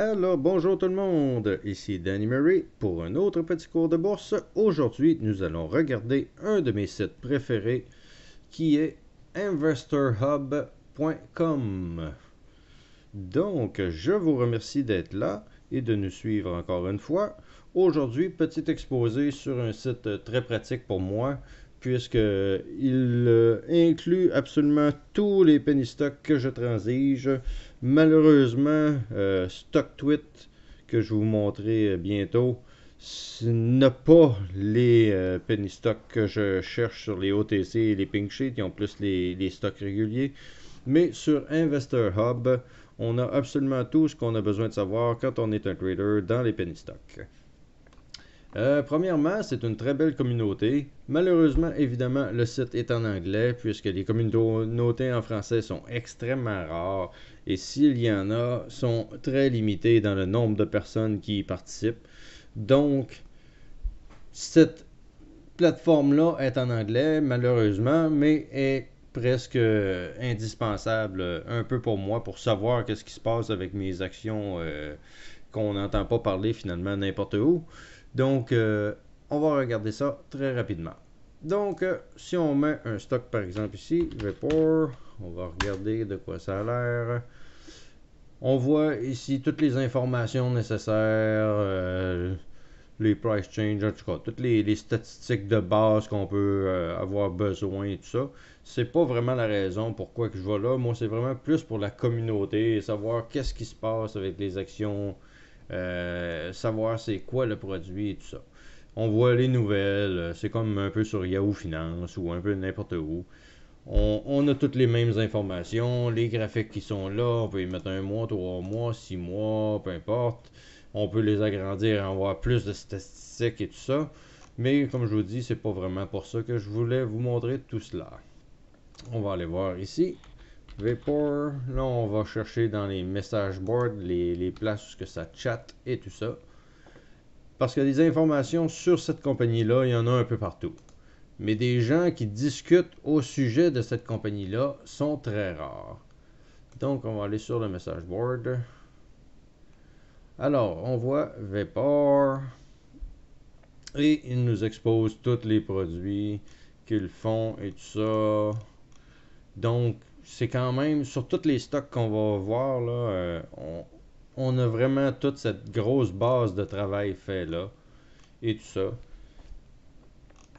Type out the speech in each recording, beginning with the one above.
Alors, bonjour tout le monde, ici Danny Murray pour un autre petit cours de bourse. Aujourd'hui, nous allons regarder un de mes sites préférés qui est investorhub.com. Donc, je vous remercie d'être là et de nous suivre encore une fois. Aujourd'hui, petit exposé sur un site très pratique pour moi puisqu'il inclut absolument tous les penny stocks que je transige. Malheureusement, StockTwit, que je vais vous montrer bientôt, n'a pas les penny stocks que je cherche sur les OTC et les Pink Sheet. Ils ont plus les stocks réguliers. Mais sur Investor Hub, on a absolument tout ce qu'on a besoin de savoir quand on est un trader dans les penny stocks. Premièrement, c'est une très belle communauté. Malheureusement, évidemment, le site est en anglais puisque les communautés en français sont extrêmement rares et s'il y en a, sont très limitées dans le nombre de personnes qui y participent. Donc, cette plateforme-là est en anglais, malheureusement, mais est presque indispensable un peu pour moi pour savoir qu'est-ce qui se passe avec mes actions qu'on n'entend pas parler finalement n'importe où. Donc, on va regarder ça très rapidement. Donc, si on met un stock par exemple ici, report, on va regarder de quoi ça a l'air. On voit ici toutes les informations nécessaires, les price change, en tout cas, toutes les statistiques de base qu'on peut avoir besoin et tout ça. C'est pas vraiment la raison pourquoi que je vais là. Moi, c'est vraiment plus pour la communauté et savoir qu'est-ce qui se passe avec les actions, savoir c'est quoi le produit et tout ça. On voit les nouvelles, c'est comme un peu sur Yahoo Finance ou un peu n'importe où. On a toutes les mêmes informations, les graphiques qui sont là, on peut y mettre 1 mois, 3 mois, 6 mois, peu importe. On peut les agrandir et avoir plus de statistiques et tout ça. Mais comme je vous dis, c'est pas vraiment pour ça que je voulais vous montrer tout cela. On va aller voir ici. Vapor. Là, on va chercher dans les message boards, les places où ça chatte et tout ça. Parce que des informations sur cette compagnie-là, il y en a un peu partout. Mais des gens qui discutent au sujet de cette compagnie-là sont très rares. Donc, on va aller sur le message board. Alors, on voit Vapor. Et il nous expose tous les produits qu'ils font et tout ça. Donc, c'est quand même, sur tous les stocks qu'on va voir, là, on a vraiment toute cette grosse base de travail fait là. Et tout ça.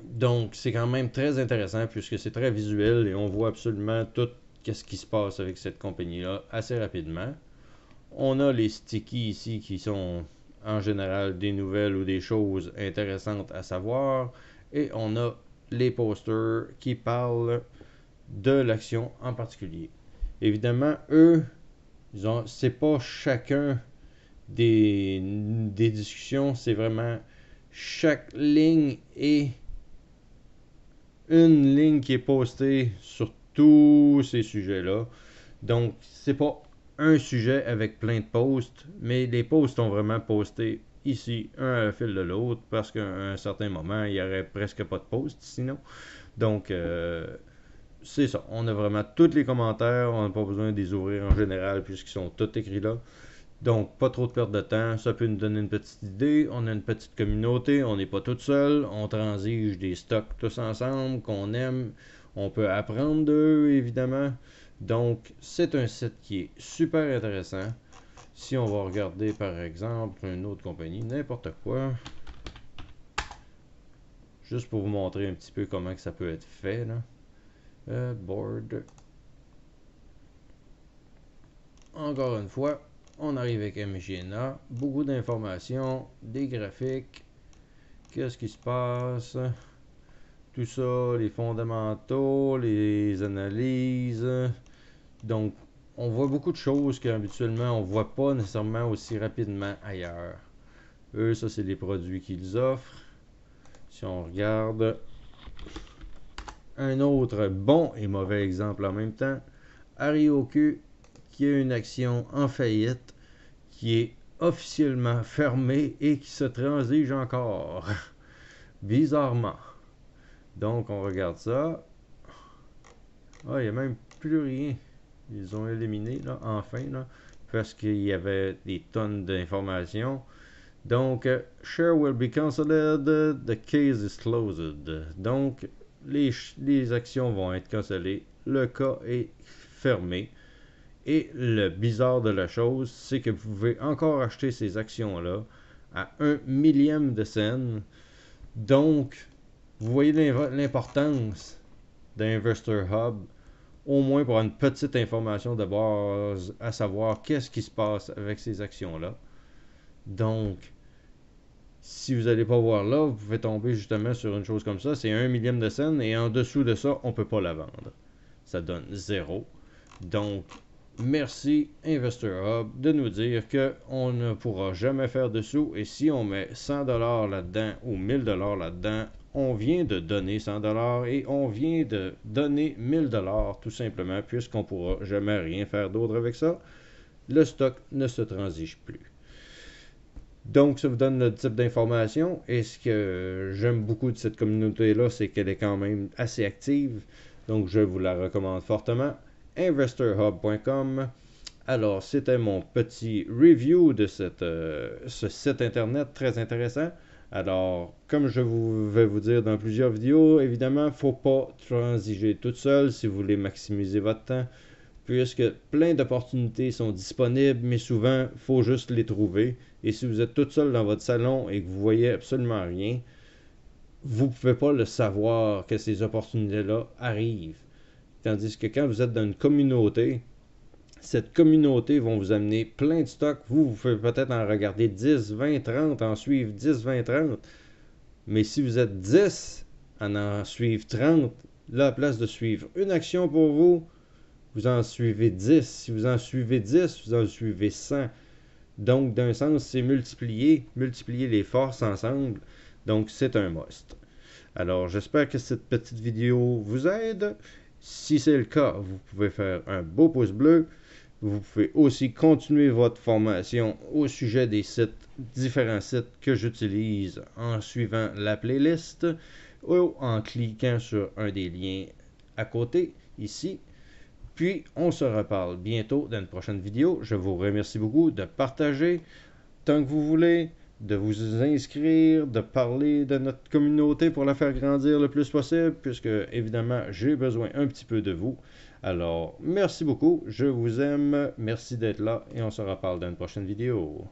Donc, c'est quand même très intéressant puisque c'est très visuel et on voit absolument tout ce qui se passe avec cette compagnie-là assez rapidement. On a les stickies ici qui sont en général des nouvelles ou des choses intéressantes à savoir. Et on a les posters qui parlent de l'action en particulier. Évidemment, eux, c'est pas chacun des discussions, c'est vraiment chaque ligne est une ligne qui est postée sur tous ces sujets-là. Donc, c'est pas un sujet avec plein de posts, mais les posts sont vraiment postés ici, un à la file de l'autre, parce qu'à un certain moment, il n'y aurait presque pas de posts sinon. Donc, c'est ça. On a vraiment tous les commentaires, on n'a pas besoin de les ouvrir en général, puisqu'ils sont tous écrits là. Donc, pas trop de perte de temps, ça peut nous donner une petite idée. On a une petite communauté, on n'est pas tout seul, on transige des stocks tous ensemble, qu'on aime. On peut apprendre d'eux, évidemment. Donc, c'est un site qui est super intéressant. Si on va regarder, par exemple, une autre compagnie, n'importe quoi, juste pour vous montrer un petit peu comment que ça peut être fait, là. Board. Encore une fois, on arrive avec MGNA, beaucoup d'informations, des graphiques, qu'est-ce qui se passe, tout ça, les fondamentaux, les analyses. Donc, on voit beaucoup de choses qu'habituellement on ne voit pas nécessairement aussi rapidement ailleurs. Eux, ça c'est les produits qu'ils offrent. Si on regarde un autre bon et mauvais exemple en même temps, Arioku, qui a une action en faillite, qui est officiellement fermée et qui se transige encore. Bizarrement. Donc, on regarde ça. Ah, il n'y a même plus rien. Ils ont éliminé, là, enfin, là. parce qu'il y avait des tonnes d'informations. Donc, share will be cancelled, the case is closed. Donc, les actions vont être cancellées, le cas est fermé. Et le bizarre de la chose, c'est que vous pouvez encore acheter ces actions-là à 1 millième de scène. Donc, vous voyez l'importance d'Investor Hub, au moins pour une petite information de base, à savoir qu'est-ce qui se passe avec ces actions-là. Donc, si vous n'allez pas voir là, vous pouvez tomber justement sur une chose comme ça, c'est 1 millième de scène, et en dessous de ça, on ne peut pas la vendre. Ça donne 0. Donc, merci Investor Hub de nous dire qu'on ne pourra jamais faire de sous, et si on met 100$ là-dedans ou 1000$ là-dedans, on vient de donner 100$ et on vient de donner 1000$ tout simplement, puisqu'on ne pourra jamais rien faire d'autre avec ça. Le stock ne se transige plus. Donc, ça vous donne le type d'information. Et ce que j'aime beaucoup de cette communauté-là, c'est qu'elle est quand même assez active. Donc, je vous la recommande fortement. investorhub.com. Alors, c'était mon petit review de ce site internet très intéressant. Alors, comme je vais vous dire dans plusieurs vidéos, évidemment, il ne faut pas transiger toute seule si vous voulez maximiser votre temps, puisque plein d'opportunités sont disponibles, mais souvent, il faut juste les trouver. Et si vous êtes toute seule dans votre salon et que vous voyez absolument rien, vous ne pouvez pas le savoir que ces opportunités-là arrivent. Tandis que quand vous êtes dans une communauté, cette communauté va vous amener plein de stocks. Vous pouvez peut-être en regarder 10, 20, 30, en suivre 10, 20, 30. Mais si vous êtes 10 en suivre 30, là, à place de suivre une action pour vous, vous en suivez 10. Si vous en suivez 10, vous en suivez 100. Donc, d'un sens, c'est multiplier les forces ensemble. Donc, c'est un must. Alors, j'espère que cette petite vidéo vous aide. Si c'est le cas, vous pouvez faire un beau pouce bleu. Vous pouvez aussi continuer votre formation au sujet des différents sites que j'utilise en suivant la playlist ou en cliquant sur un des liens à côté, ici. Puis, on se reparle bientôt dans une prochaine vidéo. Je vous remercie beaucoup de partager tant que vous voulez, de vous inscrire, de parler de notre communauté pour la faire grandir le plus possible, puisque, évidemment, j'ai besoin un petit peu de vous. Alors, merci beaucoup, je vous aime, merci d'être là, et on se reparle dans une prochaine vidéo.